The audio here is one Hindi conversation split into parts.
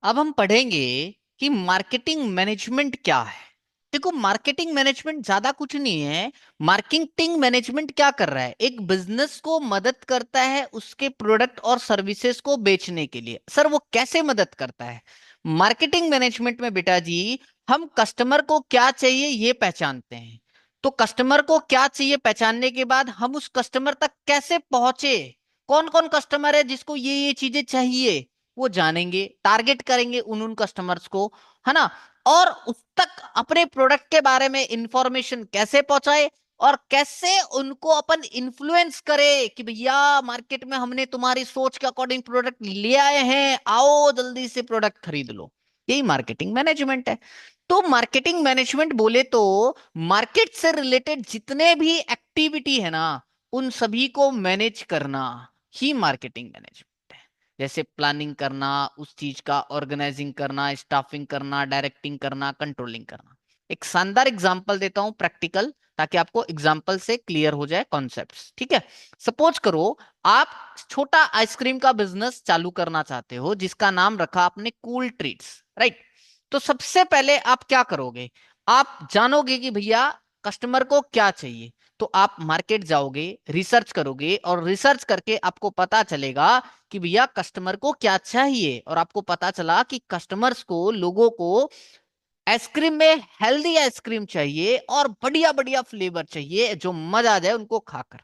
अब हम पढ़ेंगे कि मार्केटिंग मैनेजमेंट क्या है। देखो, मार्केटिंग मैनेजमेंट ज्यादा कुछ नहीं है। मार्केटिंग मैनेजमेंट क्या कर रहा है, एक बिजनेस को मदद करता है उसके प्रोडक्ट और सर्विसेज को बेचने के लिए। सर वो कैसे मदद करता है? मार्केटिंग मैनेजमेंट में बेटा जी, हम कस्टमर को क्या चाहिए ये पहचानते हैं। तो कस्टमर को क्या चाहिए पहचानने के बाद हम उस कस्टमर तक कैसे पहुंचे, कौन कौन कस्टमर है जिसको ये चीजें चाहिए, वो जानेंगे, टारगेट करेंगे उन कस्टमर्स को, है ना। और उस तक अपने प्रोडक्ट के बारे में इंफॉर्मेशन कैसे पहुंचाए, और कैसे उनको अपन इन्फ्लुएंस करे कि भैया मार्केट में हमने तुम्हारी सोच के अकॉर्डिंग प्रोडक्ट ले आए हैं, आओ जल्दी से प्रोडक्ट खरीद लो। यही मार्केटिंग मैनेजमेंट है। तो मार्केटिंग मैनेजमेंट बोले तो मार्केट से रिलेटेड जितने भी एक्टिविटी है ना, उन सभी को मैनेज करना ही मार्केटिंग मैनेजमेंट है। जैसे प्लानिंग करना, उस चीज का ऑर्गेनाइजिंग करना, स्टाफिंग करना, डायरेक्टिंग करना, कंट्रोलिंग करना। एक शानदार एग्जांपल देता हूं प्रैक्टिकल, ताकि आपको एग्जांपल से क्लियर हो जाए कॉन्सेप्ट्स। ठीक है। सपोज करो आप छोटा आइसक्रीम का बिजनेस चालू करना चाहते हो, जिसका नाम रखा आपने कूल ट्रीट्स, राइट। तो सबसे पहले आप क्या करोगे, आप जानोगे कि भैया कस्टमर को क्या चाहिए। तो आप मार्केट जाओगे, रिसर्च करोगे, और रिसर्च करके आपको पता चलेगा कि भैया कस्टमर को क्या चाहिए। और आपको पता चला कि कस्टमर्स को, लोगों को आइसक्रीम में हेल्दी आइसक्रीम चाहिए और बढ़िया बढ़िया फ्लेवर चाहिए जो मजा आ जाए उनको खाकर।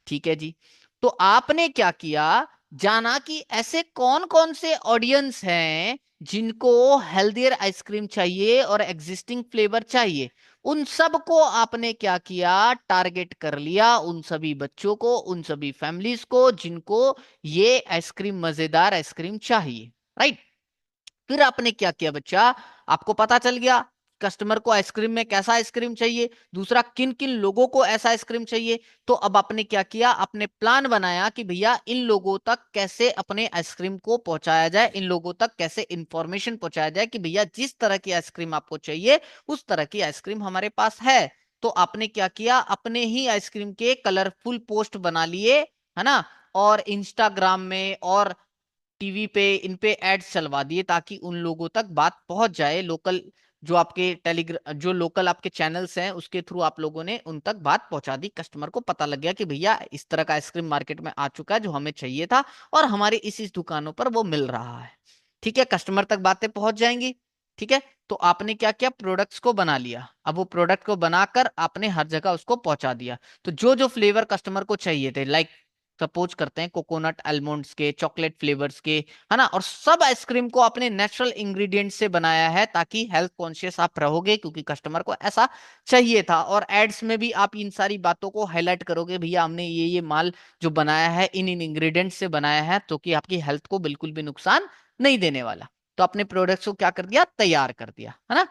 ठीक है जी। तो आपने क्या किया, जाना कि ऐसे कौन कौन से ऑडियंस हैं जिनको हेल्दियर आइसक्रीम चाहिए और एग्जिस्टिंग फ्लेवर चाहिए। उन सब को आपने क्या किया, टारगेट कर लिया, उन सभी बच्चों को, उन सभी फैमिलीज को जिनको ये आइसक्रीम, मजेदार आइसक्रीम चाहिए, राइट। फिर आपने क्या किया बच्चा, आपको पता चल गया कस्टमर को आइसक्रीम में कैसा आइसक्रीम चाहिए, दूसरा किन किन लोगों को ऐसा आइसक्रीम चाहिए। तो अब आपने क्या किया, आपने प्लान बनाया कि भैया इन लोगों तक कैसे अपने आइसक्रीम को पहुंचाया जाए, इन लोगों तक कैसे इंफॉर्मेशन पहुंचाया जाए कि भैया जिस तरह की आइसक्रीम आपको चाहिए उस तरह की आइसक्रीम हमारे पास है। तो आपने क्या किया, अपने ही आइसक्रीम के कलरफुल पोस्ट बना लिए, है ना, और इंस्टाग्राम में और टीवी पे इन पे एड्स चलवा दिए, ताकि उन लोगों तक बात पहुंच जाए। लोकल जो आपके टेलीग्राम, जो लोकल आपके चैनल्स हैं उसके थ्रू आप लोगों ने उन तक बात पहुंचा दी। कस्टमर को पता लग गया कि भैया इस तरह का आइसक्रीम मार्केट में आ चुका है जो हमें चाहिए था, और हमारे इस दुकानों पर वो मिल रहा है। ठीक है, कस्टमर तक बातें पहुंच जाएंगी। ठीक है। तो आपने क्या किया, प्रोडक्ट्स को बना लिया। अब वो प्रोडक्ट को बनाकर आपने हर जगह उसको पहुंचा दिया। तो जो जो फ्लेवर कस्टमर को चाहिए थे, लाइक सपोज करते हैं कोकोनट, आलमंड्स के, चॉकलेट फ्लेवर्स के, है ना, और सब आइसक्रीम को आपने नेचुरल इंग्रेडिएंट से बनाया है, ताकि हेल्थ कॉन्शियस आप रहोगे क्योंकि कस्टमर को ऐसा चाहिए था। और एड्स में भी आप इन सारी बातों को हाईलाइट करोगे, भैया हमने ये माल जो बनाया है इन इन इंग्रेडिएंट से बनाया है, तो कि आपकी हेल्थ को बिल्कुल भी नुकसान नहीं देने वाला। तो अपने प्रोडक्ट्स को क्या कर दिया, तैयार कर दिया, है ना।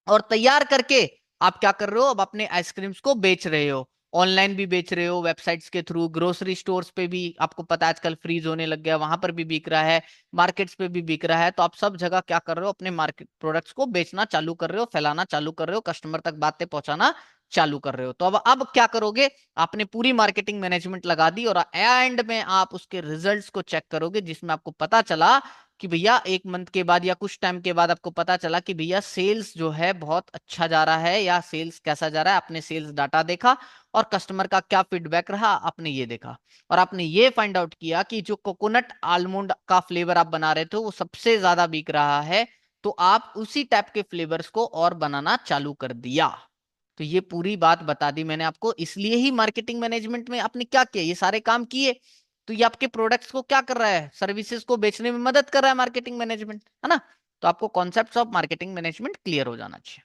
और तैयार करके आप क्या कर रहे हो, अब अपने आइसक्रीम्स को बेच रहे हो। ऑनलाइन भी बेच रहे हो, वेबसाइट्स के थ्रू, ग्रोसरी स्टोर्स पे भी आपको पता है आजकल फ्रीज होने लग गया, वहां पर भी बिक रहा है, मार्केट्स पे भी बिक रहा है। तो आप सब जगह क्या कर रहे हो, अपने मार्केट प्रोडक्ट्स को बेचना चालू कर रहे हो, फैलाना चालू कर रहे हो, कस्टमर तक बातें पहुंचाना चालू कर रहे हो। तो अब क्या करोगे, आपने पूरी मार्केटिंग मैनेजमेंट लगा दी, और एंड में आप उसके रिजल्ट्स को चेक करोगे, जिसमें आपको पता चला कि भैया एक मंथ के बाद या कुछ टाइम के बाद आपको पता चला कि भैया सेल्स जो है बहुत अच्छा जा रहा है, या सेल्स कैसा जा रहा है। आपने सेल्स डाटा देखा और कस्टमर का क्या फीडबैक रहा आपने ये देखा, और आपने ये फाइंड आउट किया कि जो कोकोनट आलमंड का फ्लेवर आप बना रहे थे वो सबसे ज्यादा बिक रहा है। तो आप उसी टाइप के फ्लेवर्स को और बनाना चालू कर दिया। तो ये पूरी बात बता दी मैंने आपको, इसलिए ही मार्केटिंग मैनेजमेंट में आपने क्या किया, ये सारे काम किए। तो ये आपके प्रोडक्ट्स को क्या कर रहा है, सर्विसेज को बेचने में मदद कर रहा है मार्केटिंग मैनेजमेंट, है ना। तो आपको concepts of marketing management clear हो जाना चाहिए।